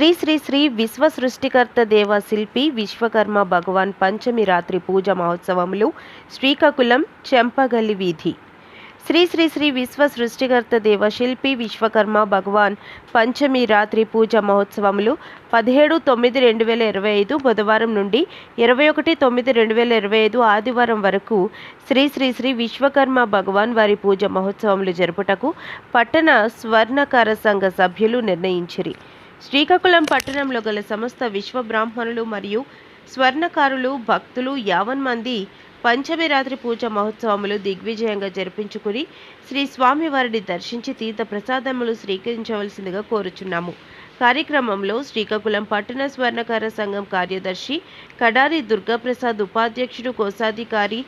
శ్రీ శ్రీ శ్రీ విశ్వ సృష్టికర్త దేవ శిల్పి విశ్వకర్మ భగవాన్ పంచమి రాత్రి పూజ మహోత్సవములు శ్రీకాకుళం చెంపగల్లి వీధి. శ్రీ శ్రీ శ్రీ విశ్వ సృష్టికర్త దేవ శిల్పి విశ్వకర్మ భగవాన్ పంచమి రాత్రి పూజ మహోత్సవములు 17/9/2025 బుధవారం నుండి 21/9/2025 ఆదివారం వరకు శ్రీ శ్రీ శ్రీ విశ్వకర్మ భగవాన్ వారి పూజ మహోత్సవములు జరుపుటకు పట్టణ స్వర్ణకార సంఘ సభ్యులు నిర్ణయించిరి. శ్రీకాకుళం పట్టణంలో గల సమస్త విశ్వ బ్రాహ్మణులు మరియు స్వర్ణకారులు భక్తులు 50 మంది పంచమి రాత్రి పూజ మహోత్సవములు దిగ్విజయంగా జరిపించుకుని శ్రీ స్వామివారిని దర్శించి తీర్థ ప్రసాదములు స్వీకరించవలసిందిగా కోరుచున్నాము. కార్యక్రమంలో శ్రీకాకుళం పట్టణ స్వర్ణకార సంఘం కార్యదర్శి కడారి దుర్గాప్రసాద్, ఉపాధ్యక్షుడు కోశాధికారి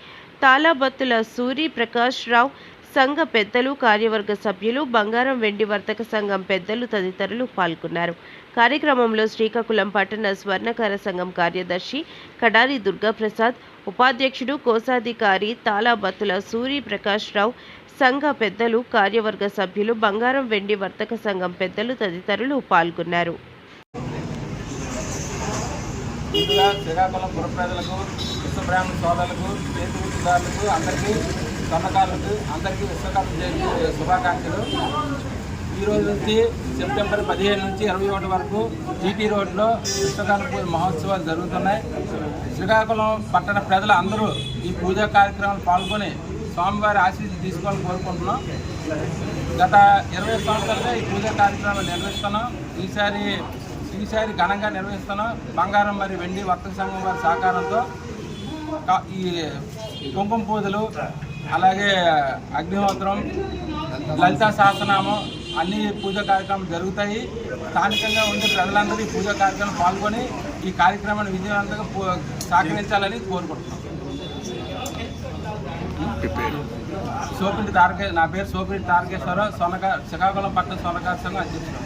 తాళబత్తుల సూరి ప్రకాష్ రావు, సంఘ పెద్దలు, కార్యవర్గ సభ్యులు, బంగారం వెండి వర్తక సంఘం పెద్దలు తదితరులు పాల్గొన్నారు. కార్యక్రమంలో శ్రీకాకుళం పట్టణ స్వర్ణకార సంఘం కార్యదర్శి కడారి దుర్గాప్రసాద్, ఉపాధ్యక్షుడు కోశాధికారి తాళబత్తుల సూరి ప్రకాష్ రావు, సంఘ పెద్దలు, కార్యవర్గ సభ్యులు, బంగారం వెండి వర్తక సంఘం పెద్దలు తదితరులు పాల్గొన్నారు. శ్రీకాకుళం పురప్రజలకు, విశ్వబ్రాహ్మణ సోదరులకు, చేతివృత్తిదారులకు, అందరికీ స్వర్ణకారులకు అందరికీ విశ్వకర్మ జయంతి శుభాకాంక్షలు. ఈరోజు నుంచి సెప్టెంబర్ 15 నుంచి 21 వరకు జీటీ రోడ్లో విశ్వకర్మ పూజ మహోత్సవాలు జరుగుతున్నాయి. శ్రీకాకుళం పట్టణ ప్రజలు అందరూ ఈ పూజా కార్యక్రమాలు పాల్గొని స్వామివారి ఆశీస్సులు తీసుకోవాలని కోరుకుంటున్నాం. గత 20 సంవత్సరాలుగా ఈ పూజా కార్యక్రమాలు నిర్వహిస్తున్నాం. ఈసారి ఘనంగా నిర్వహిస్తున్నాం. బంగారం మరియు వెండి వర్తక సంఘం వారి సహకారంతో ఈ కుంకుమ పూజలు, అలాగే అగ్నిహోత్రం, లలితా సహస్రనామం అన్ని పూజా కార్యక్రమాలు జరుగుతాయి. స్థానికంగా ఉండే ప్రజలందరూ ఈ పూజా కార్యక్రమం పాల్గొని ఈ కార్యక్రమాన్ని విజయవంతంగా సహకరించాలని కోరుకుంటున్నాం. నా పేరు సోపిరెడ్డి తారకేశ్వరరావు, శ్రీకాకుళం పట్టణ స్వర్ణకార సంఘం అధ్యక్షుడు.